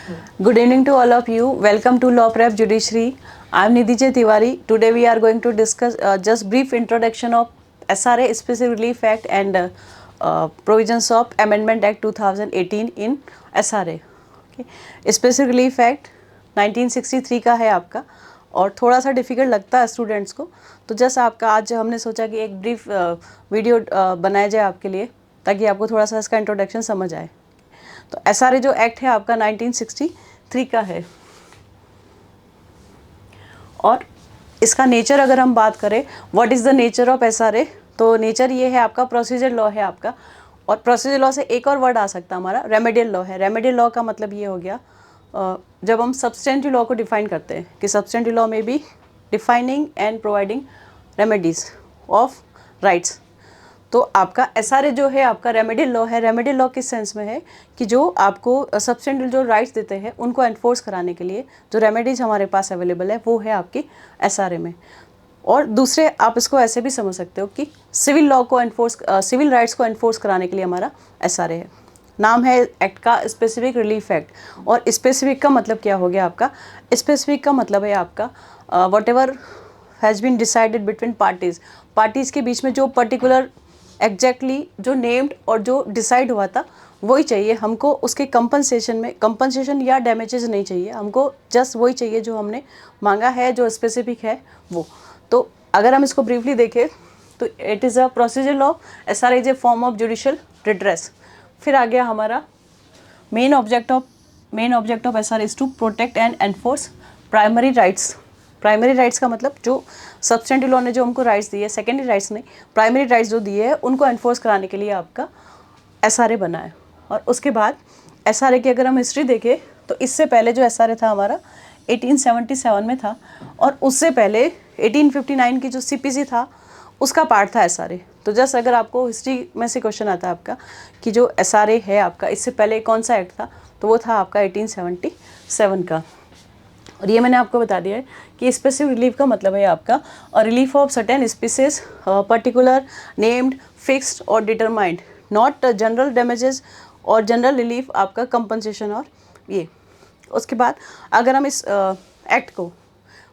Good evening to all of you. Welcome to Law Prep Judiciary. I am Nidhi J. Tiwari. Today we are going to discuss just brief introduction of SRA Special Relief Act and provisions of Amendment Act 2018 in SRA. Okay. Special Relief Act 1963 का है आपका और थोड़ा सा difficult लगता है students को, तो जस्ट आपका आज हमने सोचा कि एक ब्रीफ वीडियो बनाया जाए आपके लिए ताकि आपको थोड़ा सा इसका इंट्रोडक्शन समझ आए। तो SRA जो एक्ट है आपका 1963 का है और इसका नेचर अगर हम बात करें what is the nature of SRA, तो नेचर ये है आपका प्रोसीजर लॉ है आपका। और प्रोसीजर लॉ से एक और वर्ड आ सकता है हमारा रेमेडियल लॉ है। रेमेडियल लॉ का मतलब ये हो गया जब हम सब्सटेंटिव लॉ को डिफाइन करते हैं कि सब्सटेंटिव लॉ में भी defining and providing remedies of rights, तो आपका SRA जो है आपका रेमेडियल लॉ है। रेमेडियल लॉ किस सेंस में है कि जो आपको सब्सटेंटिव जो राइट्स देते हैं उनको एनफोर्स कराने के लिए जो रेमेडीज हमारे पास अवेलेबल है वो है आपकी SRA में। और दूसरे आप इसको ऐसे भी समझ सकते हो कि सिविल लॉ को एनफोर्स सिविल राइट्स को एनफोर्स कराने के लिए हमारा SRA है। नाम है एक्ट का स्पेसिफिक रिलीफ एक्ट। और स्पेसिफिक का मतलब क्या हो गया आपका? स्पेसिफिक का मतलब है आपका whatever has been decided between parties के बीच में जो पर्टिकुलर एग्जैक्टली जो नेम्ड और जो डिसाइड हुआ था वही चाहिए हमको। उसके कंपनसेशन में कंपनसेशन या डैमेजेस नहीं चाहिए हमको, जस्ट वही चाहिए जो हमने मांगा है, जो स्पेसिफिक है वो। तो अगर हम इसको ब्रीफली देखें तो it is a procedure law. SRA is a form of judicial redress. फिर आ गया हमारा main object of SRA is to protect and enforce primary rights. Primary rights का मतलब जो सब्सटेंटिव लॉ ने जो हमको राइट्स दिए, सेकेंडरी राइट्स नहीं, प्राइमरी राइट्स जो दिए हैं उनको एनफोर्स कराने के लिए आपका SRA बना है। और उसके बाद SRA की अगर हम हिस्ट्री देखें तो इससे पहले जो SRA था हमारा 1877 में था और उससे पहले 1859 की जो CPC था उसका पार्ट था SRA। तो जस्ट अगर आपको हिस्ट्री में से क्वेश्चन आता है आपका कि जो SRA है आपका इससे पहले कौन सा एक्ट था, तो वो था आपका 1877 का। और ये मैंने आपको बता दिया है कि स्पेसिफिक रिलीफ का मतलब है आपका और relief of certain species particular named fixed और डिटरमाइंड, नॉट जनरल डैमेजेस और जनरल रिलीफ आपका कंपनसेशन और ये। उसके बाद अगर हम इस एक्ट को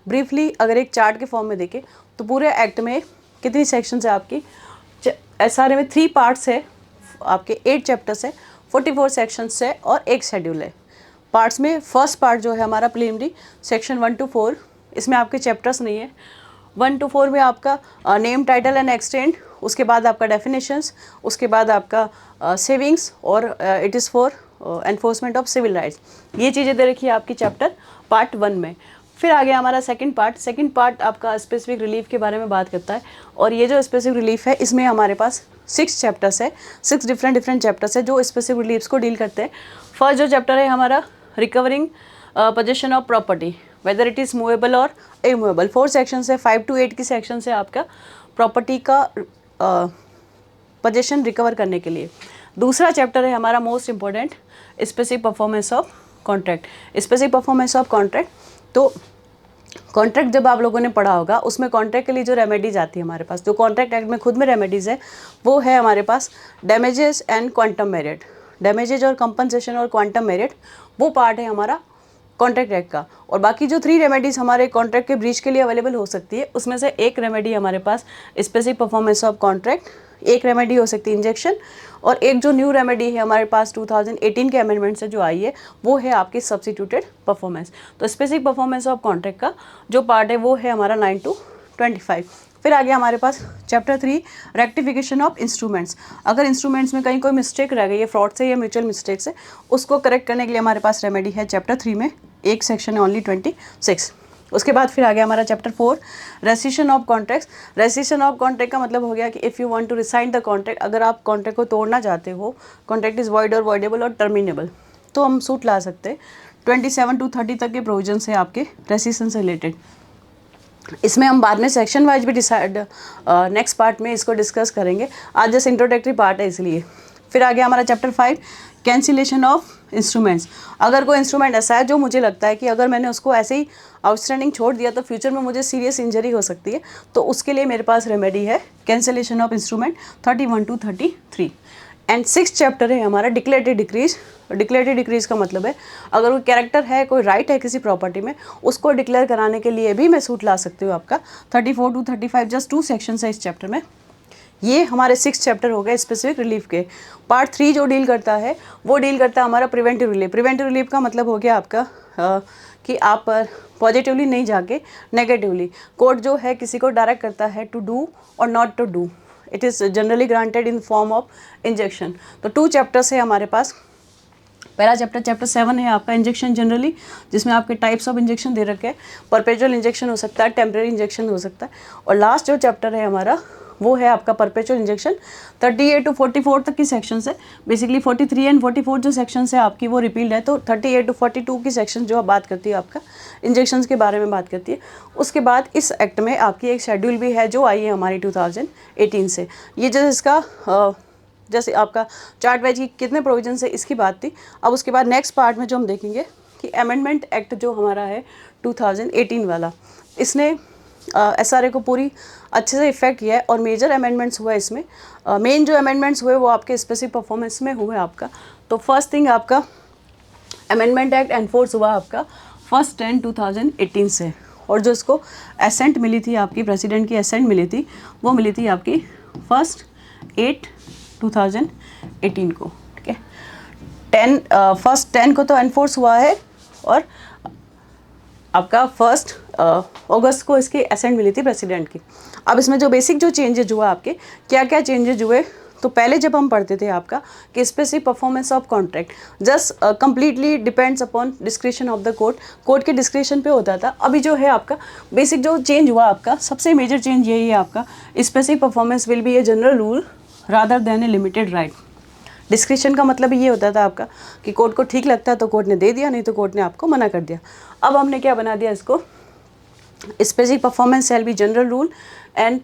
ब्रीफली अगर एक चार्ट के फॉर्म में देखें तो पूरे एक्ट में कितनी सेक्शंस है आपकी? SRA में 3 पार्ट्स है आपके, 8 चैप्टर्स है, 44 सेक्शंस है और एक शेड्यूल है। पार्ट्स में फर्स्ट पार्ट जो है हमारा प्रीलिमिनरी सेक्शन 1 to 4, इसमें आपके चैप्टर्स नहीं है। 1 to 4 में आपका नेम टाइटल एंड एक्सटेंट, उसके बाद आपका डेफिनेशंस, उसके बाद आपका सेविंग्स और it is for enforcement of civil rights. ये चीज़ें दे रखी है आपकी चैप्टर पार्ट 1 में। फिर आ गया हमारा सेकंड पार्ट आपका स्पेसिफिक रिलीफ के बारे में बात करता है। और ये जो स्पेसिफिक रिलीफ है इसमें हमारे पास 6 चैप्टर्स है, 6 डिफरेंट चैप्टर्स है जो स्पेसिफिक रिलीफ्स को डील करते हैं। फर्स्ट जो चैप्टर है हमारा recovering possession of property whether it is movable और इमूवेबल। 4 सेक्शन है, 5 to 8 की सेक्शन है आपका प्रॉपर्टी का पोजेशन रिकवर करने के लिए। दूसरा चैप्टर है हमारा most important specific performance of contract. Specific performance of contract, तो कॉन्ट्रैक्ट जब आप लोगों ने पढ़ा होगा उसमें कॉन्ट्रैक्ट के लिए जो रेमेडीज आती है हमारे पास, जो कॉन्ट्रैक्ट एक्ट में खुद में रेमेडीज है वो है हमारे पास damages and quantum meruit. Damages और कंपनसेशन और क्वांटम मेरिट वो पार्ट है हमारा कॉन्ट्रैक्ट एक्ट का। और बाकी जो 3 रेमेडीज़ हमारे कॉन्ट्रैक्ट के ब्रीच के लिए अवेलेबल हो सकती है उसमें से एक रेमेडी हमारे पास स्पेसिफिक परफॉर्मेंस ऑफ कॉन्ट्रैक्ट, एक रेमेडी हो सकती है इंजेक्शन, और एक जो न्यू रेमेडी है हमारे पास 2018 के अमेंडमेंट से जो आई है वो है आपकी सब्स्टिट्यूटेड परफॉर्मेंस। तो स्पेसिफिक परफॉर्मेंस ऑफ कॉन्ट्रैक्ट का जो पार्ट है वो है हमारा 9 to 25। फिर आ गया हमारे पास चैप्टर 3 रेक्टिफिकेशन ऑफ इंस्ट्रूमेंट्स। अगर इंस्ट्रूमेंट्स में कहीं कोई मिस्टेक रह गई है, फ्रॉड से या म्यूचुअल मिस्टेक से, उसको करेक्ट करने के लिए हमारे पास रेमेडी है चैप्टर 3 में, एक सेक्शन है ओनली 26। उसके बाद फिर आ गया हमारा chapter 4 rescission of contracts. Rescission of contract का मतलब हो गया कि if you want to resign the contract, अगर आप कॉन्ट्रैक्ट को तोड़ना चाहते हो, कॉन्ट्रैक्ट इज़ वॉइड और वॉइडेबल और टर्मिनेबल, तो हम सूट ला सकते हैं। 27 to 30 तक के प्रोविजंस है आपके रेसिशन से रिलेटेड। इसमें हम बाद में सेक्शन वाइज भी डिसाइड नेक्स्ट पार्ट में इसको डिस्कस करेंगे, आज जैसे इंट्रोडक्टरी पार्ट है इसलिए। फिर आ गया हमारा चैप्टर 5 कैंसिलेशन ऑफ इंस्ट्रूमेंट्स। अगर कोई इंस्ट्रूमेंट ऐसा है जो मुझे लगता है कि अगर मैंने उसको ऐसे ही आउटस्टैंडिंग छोड़ दिया तो फ्यूचर में मुझे सीरियस इंजरी हो सकती है, तो उसके लिए मेरे पास रेमेडी है cancellation of instrument 31 to 33। And 6 chapter है हमारा डिक्लेरेटरी डिक्रीज। डिक्लेरेटरी डिक्रीज का मतलब है अगर कोई कैरेक्टर है, कोई राइट है किसी प्रॉपर्टी में, उसको डिक्लेयर कराने के लिए भी मैं सूट ला सकती हूँ आपका। 34 to 35 जस्ट 2 सेक्शंस है इस चैप्टर में। ये हमारे 6 चैप्टर हो गए स्पेसिफिक रिलीफ के। पार्ट 3 जो डील करता है वो डील करता है हमारा प्रिवेंटिव रिलीफ। प्रिवेंटिव रिलीफ का मतलब हो गया आपका कि आप पॉजिटिवली नहीं जाके नेगेटिवली, कोर्ट जो है किसी को डायरेक्ट करता है टू डू और not to do, it is generally granted in form of injunction. तो 2 चैप्टर्स है हमारे पास। पहला चैप्टर चैप्टर 7 है आपका इंजेक्शन जनरली, जिसमें आपके टाइप्स ऑफ इंजेक्शन दे रखे हैं। परपेचुअल इंजेक्शन हो सकता है, टेम्परेरी इंजेक्शन हो सकता है। और लास्ट जो चैप्टर है हमारा वो है आपका परपेचुअल इंजेक्शन। 38 to 44 तक की सेक्शंस है। बेसिकली 43 एंड 44 जो सेक्शंस है आपकी वो रिपील्ड है। तो 38 to 42 की सेक्शन जो बात करती है आपका इंजेक्शंस के बारे में बात करती है। उसके बाद इस एक्ट में आपकी एक शेड्यूल भी है जो आई है हमारी 2018 से। ये जैसे इसका जैसे आपका चार्ट वाइज की कितने प्रोविजन है इसकी बात थी। अब उसके बाद नेक्स्ट पार्ट में जो हम देखेंगे कि अमेंडमेंट एक्ट जो हमारा है 2018 वाला, इसने SRA को पूरी अच्छे से इफेक्ट किया है और मेजर अमेंडमेंट्स हुआ है इसमें। मेन जो अमेंडमेंट्स हुए वो आपके स्पेसिफिक परफॉर्मेंस में हुए आपका। तो फर्स्ट थिंग आपका अमेंडमेंट एक्ट एनफोर्स हुआ आपका 1 10 2018 से। और जो इसको एसेंट मिली थी आपकी, प्रेसिडेंट की एसेंट मिली थी, वो मिली थी आपकी 1 8 2018 को। ठीक है, 1 10 को तो एनफोर्स हुआ है और आपका 1 अगस्त को इसकी एसेंट मिली थी प्रेसिडेंट की। अब इसमें जो बेसिक जो चेंजेज हुआ आपके, क्या क्या चेंजेज हुए, तो पहले जब हम पढ़ते थे आपका कि specific performance of contract just completely depends upon description of the court के डिस्क्रिप्शन पे होता था। अभी जो है आपका बेसिक जो चेंज हुआ आपका, सबसे मेजर चेंज यही है आपका, specific performance will be a general rule rather than A limited right. Description का मतलब ये होता था आपका कि कोर्ट को ठीक लगता है तो कोर्ट ने दे दिया, नहीं तो कोर्ट ने आपको मना कर दिया। अब हमने क्या बना दिया इसको, specific performance shall be general rule and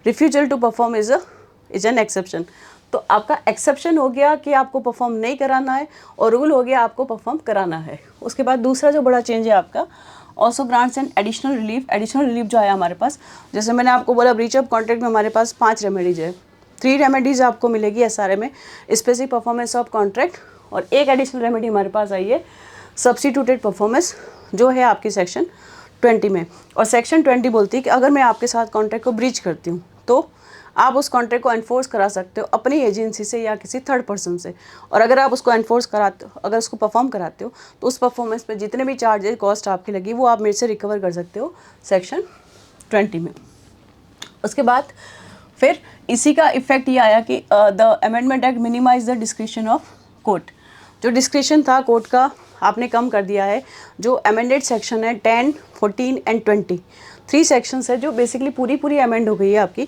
refusal to perform is an exception. तो आपका एक्सेप्शन हो गया कि आपको परफॉर्म नहीं कराना है और रूल हो गया आपको परफॉर्म कराना है। उसके बाद दूसरा जो बड़ा चेंज है आपका also grants and additional relief. Additional relief जो आया हमारे पास, जैसे मैंने आपको बोला ब्रीच ऑफ कॉन्ट्रैक्ट में हमारे पास 5 रेमेडीज है। 3 रेमेडीज़ आपको मिलेगी SRA में, स्पेसिफिक परफॉर्मेंस ऑफ कॉन्ट्रैक्ट, और एक एडिशनल रेमेडी हमारे पास आई है सब्स्टिट्यूटेड परफॉर्मेंस जो है आपकी सेक्शन 20 में। और सेक्शन 20 बोलती है कि अगर मैं आपके साथ कॉन्ट्रैक्ट को ब्रीच करती हूँ तो आप उस कॉन्ट्रैक्ट को एनफोर्स करा सकते हो अपनी एजेंसी से या किसी थर्ड पर्सन से। और अगर आप उसको एनफोर्स कराते हो, अगर उसको परफॉर्म कराते हो, तो उस परफॉर्मेंस पे जितने भी चार्जेस कॉस्ट आपकी लगी वो आप मेरे से रिकवर कर सकते हो सेक्शन 20 में। उसके बाद फिर इसी का इफेक्ट ये आया कि the amendment act minimize the discretion of court. जो डिस्क्रिप्शन था कोर्ट का आपने कम कर दिया है। जो अमेंडेड सेक्शन है 10, 14 एंड 20, 3 सेक्शंस है जो बेसिकली पूरी अमेंड हो गई है आपकी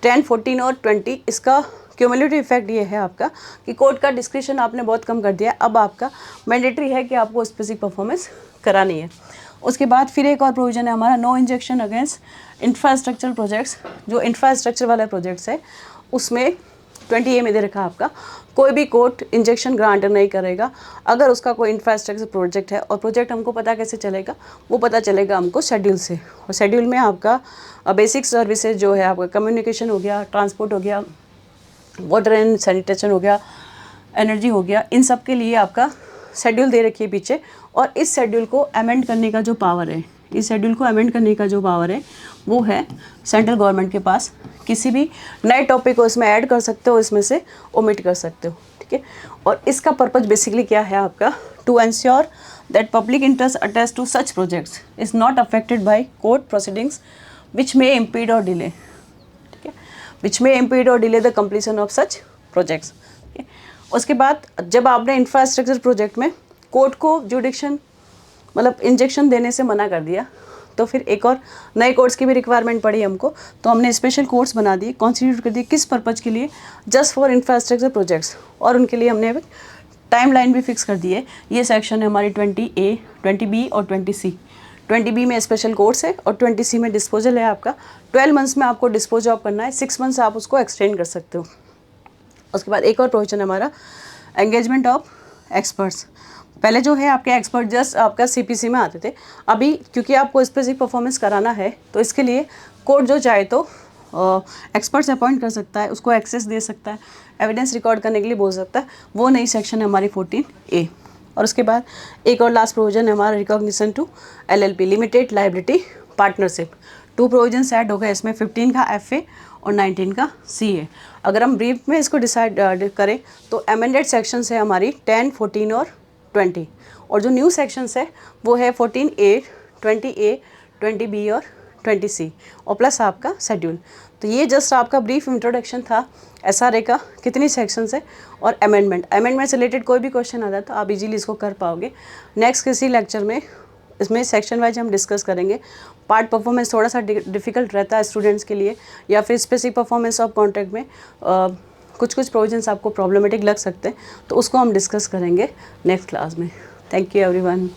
10, 14 और 20। इसका क्यूमुलेटिव इफेक्ट ये है आपका कि कोर्ट का डिस्क्रिप्शन आपने बहुत कम कर दिया। अब आपका मैंडेटरी है कि आपको स्पेसिफिक परफॉर्मेंस करानी है। उसके बाद फिर एक और प्रोविजन है हमारा no injunction against infrastructure projects. जो इंफ्रास्ट्रक्चर वाले प्रोजेक्ट्स है उसमें 20A में दे रखा आपका कोई भी कोर्ट इंजेक्शन ग्रांट नहीं करेगा अगर उसका कोई इंफ्रास्ट्रक्चर प्रोजेक्ट है। और प्रोजेक्ट हमको पता कैसे चलेगा, वो पता चलेगा हमको शेड्यूल से। और शेड्यूल में आपका बेसिक सर्विसेज जो है आपका कम्युनिकेशन हो गया, ट्रांसपोर्ट हो गया, वाटर एंड सैनिटेशन हो गया, एनर्जी हो गया, इन सब के लिए आपका शेड्यूल दे रखी है पीछे। और इस शेड्यूल को अमेंड करने का जो पावर है, इस शेड्यूल को अमेंड करने का जो पावर है वो है सेंट्रल गवर्नमेंट के पास। किसी भी नए टॉपिक को इसमें ऐड कर सकते हो, इसमें से ओमिट कर सकते हो। ठीक है, और इसका पर्पज़ बेसिकली क्या है आपका, to ensure that public interest attach to such projects is not affected by court proceedings which may impede और डिले। ठीक है, विच मे इम्पीड और delay the completion of such projects. उसके बाद जब आपने इंफ्रास्ट्रक्चर प्रोजेक्ट में कोर्ट को जुडिक्शन मतलब इंजेक्शन देने से मना कर दिया, तो फिर एक और नए कोर्ट्स की भी रिक्वायरमेंट पड़ी हमको। तो हमने स्पेशल कोर्ट्स बना दिए, कॉन्स्टिट्यूट कर दिए, किस पर्पज़ के लिए, जस्ट फॉर इंफ्रास्ट्रक्चर प्रोजेक्ट्स। और उनके लिए हमने टाइम लाइन भी फिक्स कर दी है। ये सेक्शन है हमारी 20A, 20B और 20C। 20B में स्पेशल कोर्ट्स है और 20C में डिस्पोजल है आपका। 12 मंथ्स में आपको डिस्पोज ऑफ करना है, 6 मंथ्स आप उसको एक्सटेंड कर सकते हो। उसके बाद एक और प्रोविजन है हमारा एंगेजमेंट ऑफ एक्सपर्ट्स। पहले जो है आपके एक्सपर्ट जस्ट आपका CPC में आते थे। अभी क्योंकि आपको स्पेसिफिक परफॉर्मेंस कराना है तो इसके लिए कोर्ट जो चाहे तो एक्सपर्ट्स अपॉइंट कर सकता है, उसको एक्सेस दे सकता है, एविडेंस रिकॉर्ड करने के लिए बोल सकता है, वो नई सेक्शन है हमारी 14A। और उसके बाद एक और लास्ट प्रोविजन है हमारा recognition to LLP, limited liability partnership. 2 provisions add हो गए इसमें, 15 का FA और 19 का CA। अगर हम ब्रीफ में इसको डिसाइड करें तो अमेंडेड सेक्शंस है हमारी 10, 14 और 20, और जो न्यू सेक्शंस है वो है 14A, 20A, 20B और 20C, और प्लस आपका शेड्यूल। तो ये जस्ट आपका ब्रीफ इंट्रोडक्शन था SRA का, कितनी सेक्शंस है और अमेंडमेंट से रिलेटेड कोई भी क्वेश्चन आता है तो आप इजीली इसको कर पाओगे। नेक्स्ट किसी लेक्चर में इसमें सेक्शन वाइज हम डिस्कस करेंगे। पार्ट परफॉर्मेंस थोड़ा सा डिफ़िकल्ट रहता है स्टूडेंट्स के लिए, या फिर स्पेसिफिक परफॉर्मेंस ऑफ कॉन्ट्रैक्ट में कुछ प्रोविजंस आपको प्रॉब्लमेटिक लग सकते हैं, तो उसको हम डिस्कस करेंगे नेक्स्ट क्लास में। Thank you everyone.